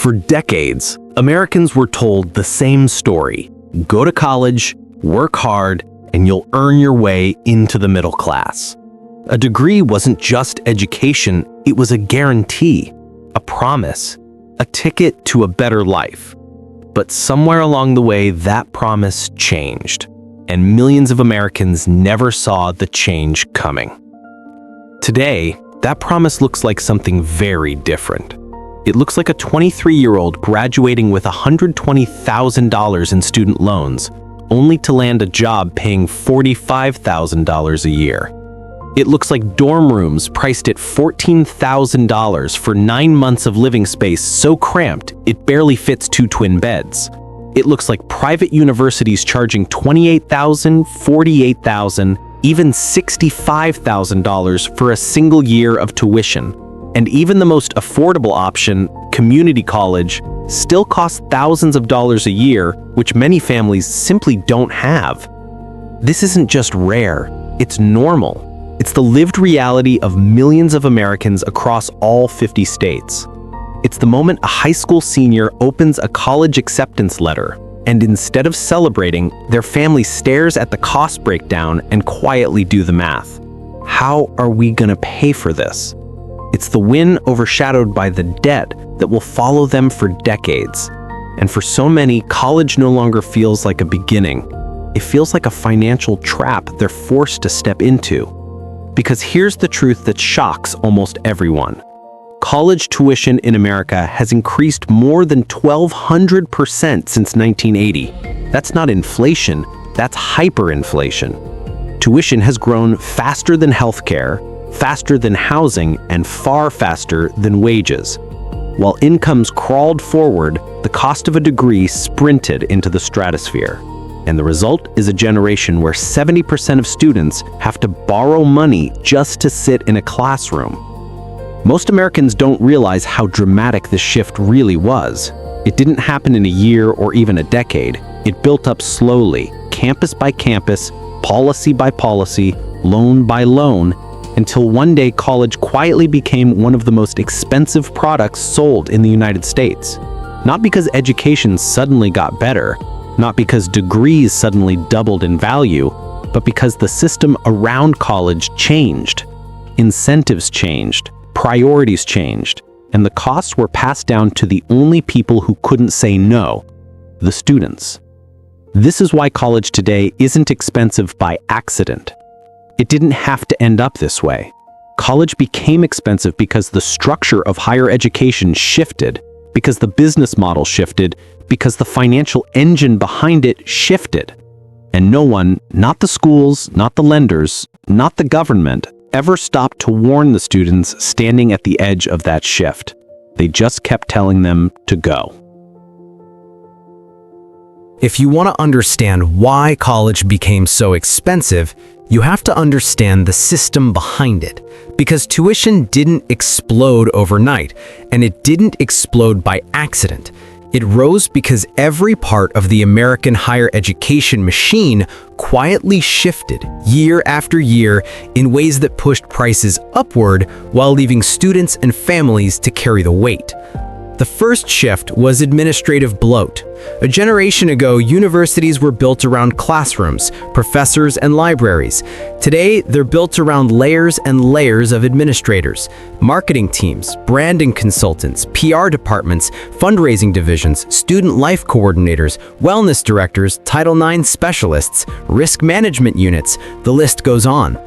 For decades, Americans were told the same story. Go to college, work hard, and you'll earn your way into the middle class. A degree wasn't just education, it was a guarantee, a promise, a ticket to a better life. But somewhere along the way, that promise changed, and millions of Americans never saw the change coming. Today, that promise looks like something very different. It looks like a 23-year-old graduating with $120,000 in student loans, only to land a job paying $45,000 a year. It looks like dorm rooms priced at $14,000 for 9 months of living space so cramped it barely fits 2 twin beds. It looks like private universities charging $28,000, $48,000, even $65,000 for a single year of tuition. And even the most affordable option, community college, still costs thousands of dollars a year, which many families simply don't have. This isn't just rare, it's normal. It's the lived reality of millions of Americans across all 50 states. It's the moment a high school senior opens a college acceptance letter, and instead of celebrating, their family stares at the cost breakdown and quietly do the math. How are we gonna pay for this? It's the win overshadowed by the debt that will follow them for decades. And for so many, college no longer feels like a beginning. It feels like a financial trap they're forced to step into. Because here's the truth that shocks almost everyone. College tuition in America has increased more than 1,200% since 1980. That's not inflation, that's hyperinflation. Tuition has grown faster than healthcare, faster than housing, and far faster than wages. While incomes crawled forward, the cost of a degree sprinted into the stratosphere. And the result is a generation where 70% of students have to borrow money just to sit in a classroom. Most Americans don't realize how dramatic this shift really was. It didn't happen in a year or even a decade. It built up slowly, campus by campus, policy by policy, loan by loan, until one day college quietly became one of the most expensive products sold in the United States. Not because education suddenly got better, not because degrees suddenly doubled in value, but because the system around college changed. Incentives changed, priorities changed, and the costs were passed down to the only people who couldn't say no, the students. This is why college today isn't expensive by accident. It didn't have to end up this way. College became expensive because the structure of higher education shifted, because the business model shifted, because the financial engine behind it shifted. And no one, not the schools, not the lenders, not the government, ever stopped to warn the students standing at the edge of that shift. They just kept telling them to go. If you want to understand why college became so expensive, you have to understand the system behind it. Because tuition didn't explode overnight, and it didn't explode by accident. It rose because every part of the American higher education machine quietly shifted year after year in ways that pushed prices upward while leaving students and families to carry the weight. The first shift was administrative bloat. A generation ago, universities were built around classrooms, professors, and libraries. Today, they're built around layers and layers of administrators, marketing teams, branding consultants, PR departments, fundraising divisions, student life coordinators, wellness directors, Title IX specialists, risk management units. The list goes on.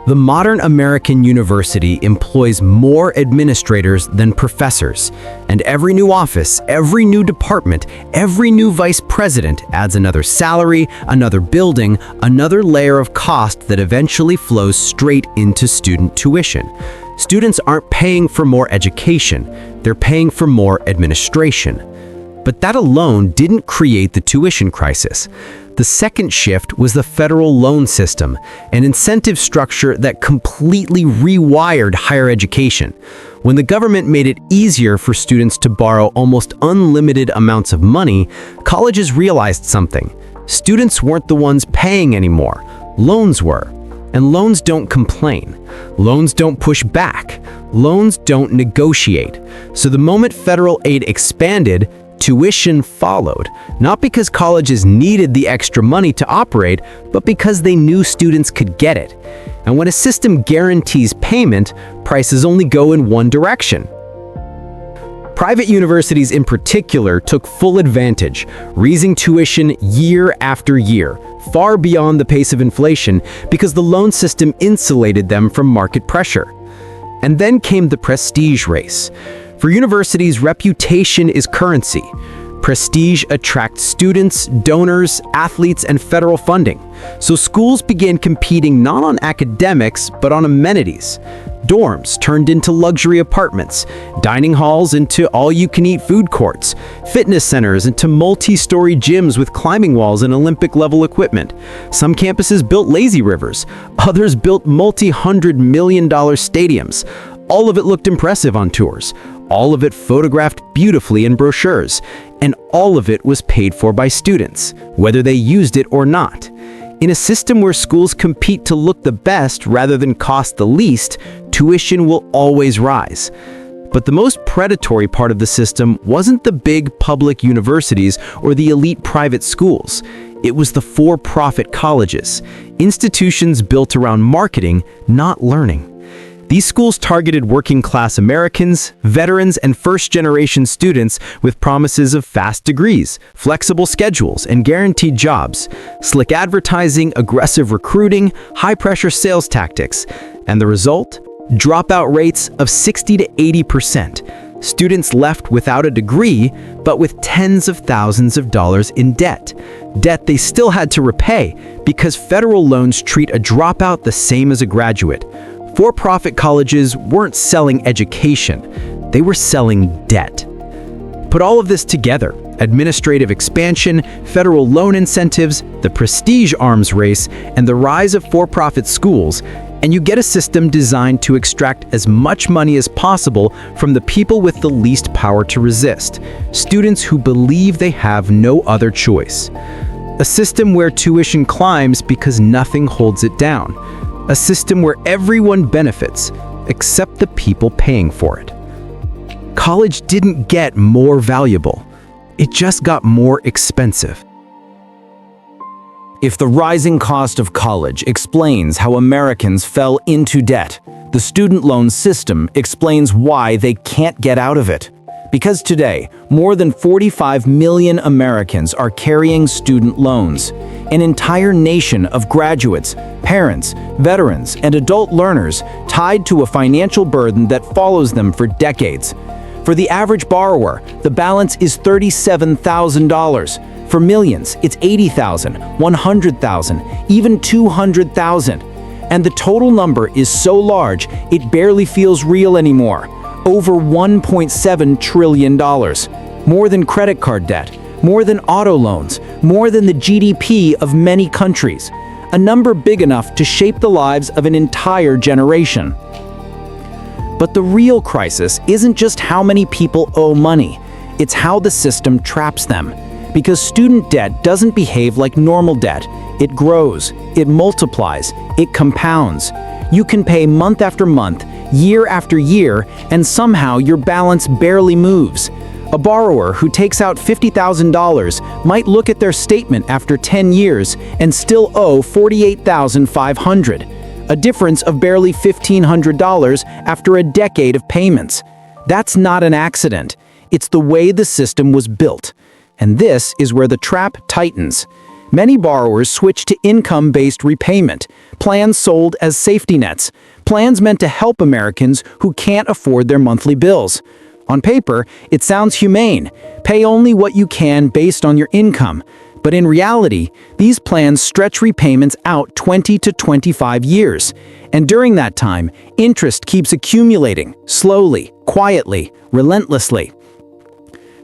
The modern American university employs more administrators than professors, and every new office, every new department, every new vice president adds another salary, another building, another layer of cost that eventually flows straight into student tuition. Students aren't paying for more education, they're paying for more administration. But that alone didn't create the tuition crisis. The second shift was the federal loan system, an incentive structure that completely rewired higher education. When the government made it easier for students to borrow almost unlimited amounts of money, colleges realized something. Students weren't the ones paying anymore. Loans were. And loans don't complain. Loans don't push back. Loans don't negotiate. So the moment federal aid expanded, tuition followed, not because colleges needed the extra money to operate, but because they knew students could get it. And when a system guarantees payment, prices only go in one direction. Private universities in particular took full advantage, raising tuition year after year, far beyond the pace of inflation because the loan system insulated them from market pressure. And then came the prestige race. For universities, reputation is currency. Prestige attracts students, donors, athletes, and federal funding. So schools began competing not on academics, but on amenities. Dorms turned into luxury apartments, dining halls into all-you-can-eat food courts, fitness centers into multi-story gyms with climbing walls and Olympic-level equipment. Some campuses built lazy rivers, others built multi-hundred-million-dollar stadiums. All of it looked impressive on tours. All of it photographed beautifully in brochures. And all of it was paid for by students, whether they used it or not. In a system where schools compete to look the best rather than cost the least, tuition will always rise. But the most predatory part of the system wasn't the big public universities or the elite private schools. It was the for-profit colleges, institutions built around marketing, not learning. These schools targeted working-class Americans, veterans, and first-generation students with promises of fast degrees, flexible schedules, and guaranteed jobs, slick advertising, aggressive recruiting, high-pressure sales tactics. And the result? Dropout rates of 60 to 80%. Students left without a degree, but with tens of thousands of dollars in debt. Debt they still had to repay because federal loans treat a dropout the same as a graduate. For-profit colleges weren't selling education, they were selling debt. Put all of this together, administrative expansion, federal loan incentives, the prestige arms race, and the rise of for-profit schools, and you get a system designed to extract as much money as possible from the people with the least power to resist, students who believe they have no other choice. A system where tuition climbs because nothing holds it down. A system where everyone benefits, except the people paying for it. College didn't get more valuable. It just got more expensive. If the rising cost of college explains how Americans fell into debt, the student loan system explains why they can't get out of it. Because today, more than 45 million Americans are carrying student loans. An entire nation of graduates, parents, veterans, and adult learners tied to a financial burden that follows them for decades. For the average borrower, the balance is $37,000. For millions, it's $80,000, $100,000, even $200,000. And the total number is so large, it barely feels real anymore. Over $1.7 trillion. More than credit card debt, more than auto loans, more than the GDP of many countries. A number big enough to shape the lives of an entire generation. But the real crisis isn't just how many people owe money, it's how the system traps them. Because student debt doesn't behave like normal debt. It grows, it multiplies, it compounds. You can pay month after month, year after year, and somehow your balance barely moves. A borrower who takes out $50,000 might look at their statement after 10 years and still owe $48,500, a difference of barely $1,500 after a decade of payments. That's not an accident. It's the way the system was built. And this is where the trap tightens. Many borrowers switch to income-based repayment, plans sold as safety nets, plans meant to help Americans who can't afford their monthly bills. On paper, it sounds humane. Pay only what you can based on your income. But in reality, these plans stretch repayments out 20 to 25 years. And during that time, interest keeps accumulating, slowly, quietly, relentlessly.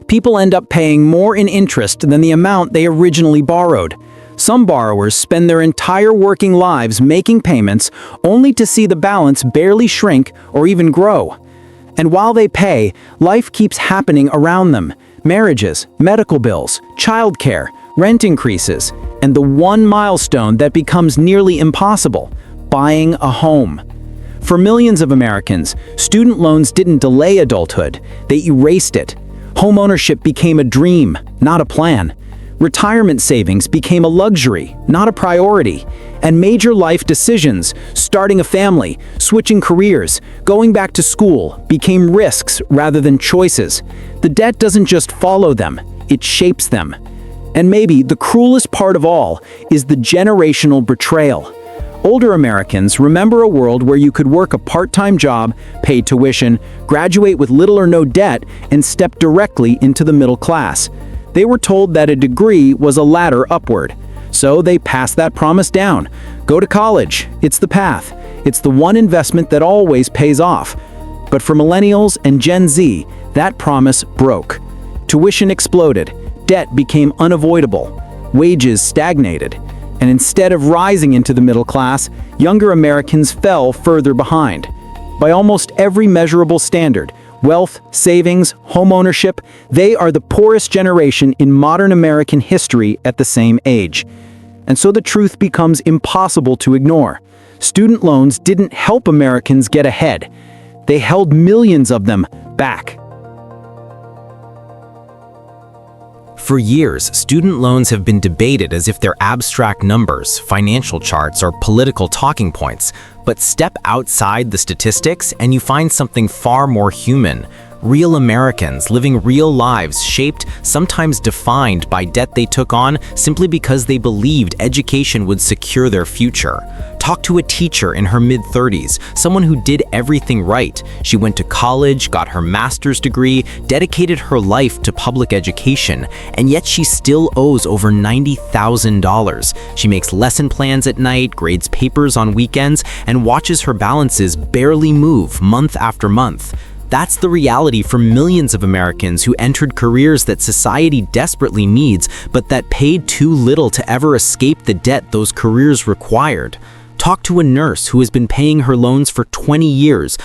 People end up paying more in interest than the amount they originally borrowed. Some borrowers spend their entire working lives making payments only to see the balance barely shrink or even grow. And while they pay, life keeps happening around them. Marriages, medical bills, childcare, rent increases, and the one milestone that becomes nearly impossible, buying a home. For millions of Americans, student loans didn't delay adulthood, they erased it. Homeownership became a dream, not a plan. Retirement savings became a luxury, not a priority. And major life decisions, starting a family, switching careers, going back to school, became risks rather than choices. The debt doesn't just follow them, it shapes them. And maybe the cruelest part of all is the generational betrayal. Older Americans remember a world where you could work a part-time job, pay tuition, graduate with little or no debt, and step directly into the middle class. They were told that a degree was a ladder upward. So they passed that promise down. Go to college. It's the path. It's the one investment that always pays off. But for millennials and Gen Z, that promise broke. Tuition exploded. Debt became unavoidable. Wages stagnated. And instead of rising into the middle class, younger Americans fell further behind. By almost every measurable standard, wealth, savings, homeownership, they are the poorest generation in modern American history at the same age. And so the truth becomes impossible to ignore. Student loans didn't help Americans get ahead. They held millions of them back. For years, student loans have been debated as if they're abstract numbers, financial charts, or political talking points. But step outside the statistics and you find something far more human. Real Americans living real lives shaped, sometimes defined by debt they took on simply because they believed education would secure their future. Talk to a teacher in her mid-30s, someone who did everything right. She went to college, got her master's degree, dedicated her life to public education, and yet she still owes over $90,000. She makes lesson plans at night, grades papers on weekends, and watches her balances barely move month after month. That's the reality for millions of Americans who entered careers that society desperately needs, but that paid too little to ever escape the debt those careers required. Talk to a nurse who has been paying her loans for 20 years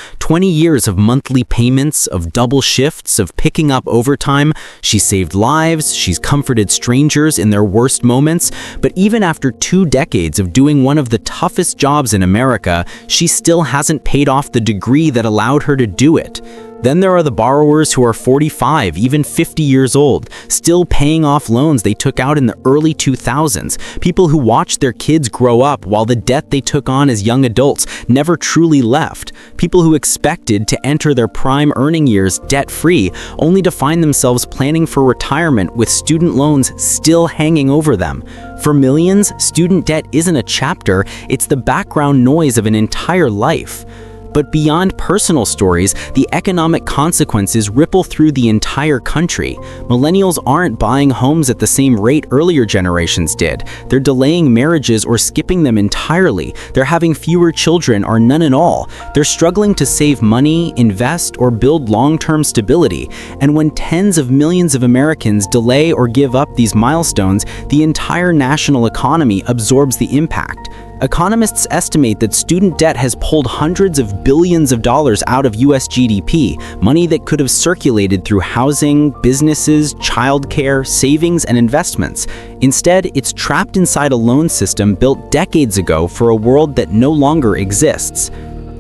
of monthly payments, of double shifts, of picking up overtime. She saved lives, she's comforted strangers in their worst moments, but even after 2 decades of doing one of the toughest jobs in America, she still hasn't paid off the degree that allowed her to do it. Then there are the borrowers who are 45, even 50 years old, still paying off loans they took out in the early 2000s, people who watched their kids grow up while the debt they took on as young adults never truly left, people who expected to enter their prime earning years debt-free, only to find themselves planning for retirement with student loans still hanging over them. For millions, student debt isn't a chapter, it's the background noise of an entire life. But beyond personal stories, the economic consequences ripple through the entire country. Millennials aren't buying homes at the same rate earlier generations did. They're delaying marriages or skipping them entirely. They're having fewer children or none at all. They're struggling to save money, invest, or build long-term stability. And when tens of millions of Americans delay or give up these milestones, the entire national economy absorbs the impact. Economists estimate that student debt has pulled hundreds of billions of dollars out of US GDP, money that could have circulated through housing, businesses, childcare, savings, and investments. Instead, it's trapped inside a loan system built decades ago for a world that no longer exists.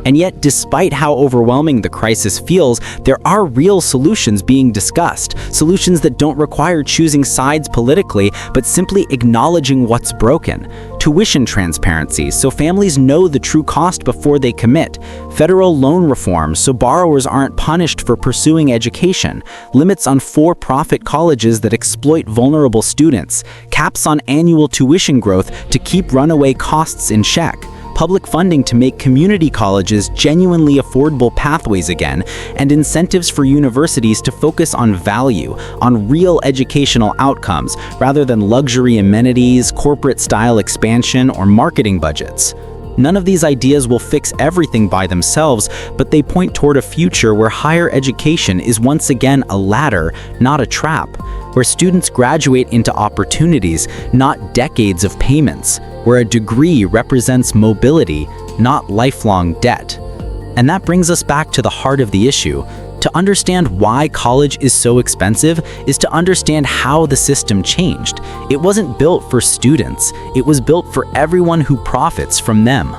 And yet, despite how overwhelming the crisis feels, there are real solutions being discussed. Solutions that don't require choosing sides politically, but simply acknowledging what's broken. Tuition transparency, so families know the true cost before they commit. Federal loan reform, so borrowers aren't punished for pursuing education. Limits on for-profit colleges that exploit vulnerable students. Caps on annual tuition growth to keep runaway costs in check. Public funding to make community colleges genuinely affordable pathways again, and incentives for universities to focus on value, on real educational outcomes, rather than luxury amenities, corporate-style expansion, or marketing budgets. None of these ideas will fix everything by themselves, but they point toward a future where higher education is once again a ladder, not a trap, where students graduate into opportunities, not decades of payments, where a degree represents mobility, not lifelong debt. And that brings us back to the heart of the issue. To understand why college is so expensive is to understand how the system changed. It wasn't built for students, it was built for everyone who profits from them.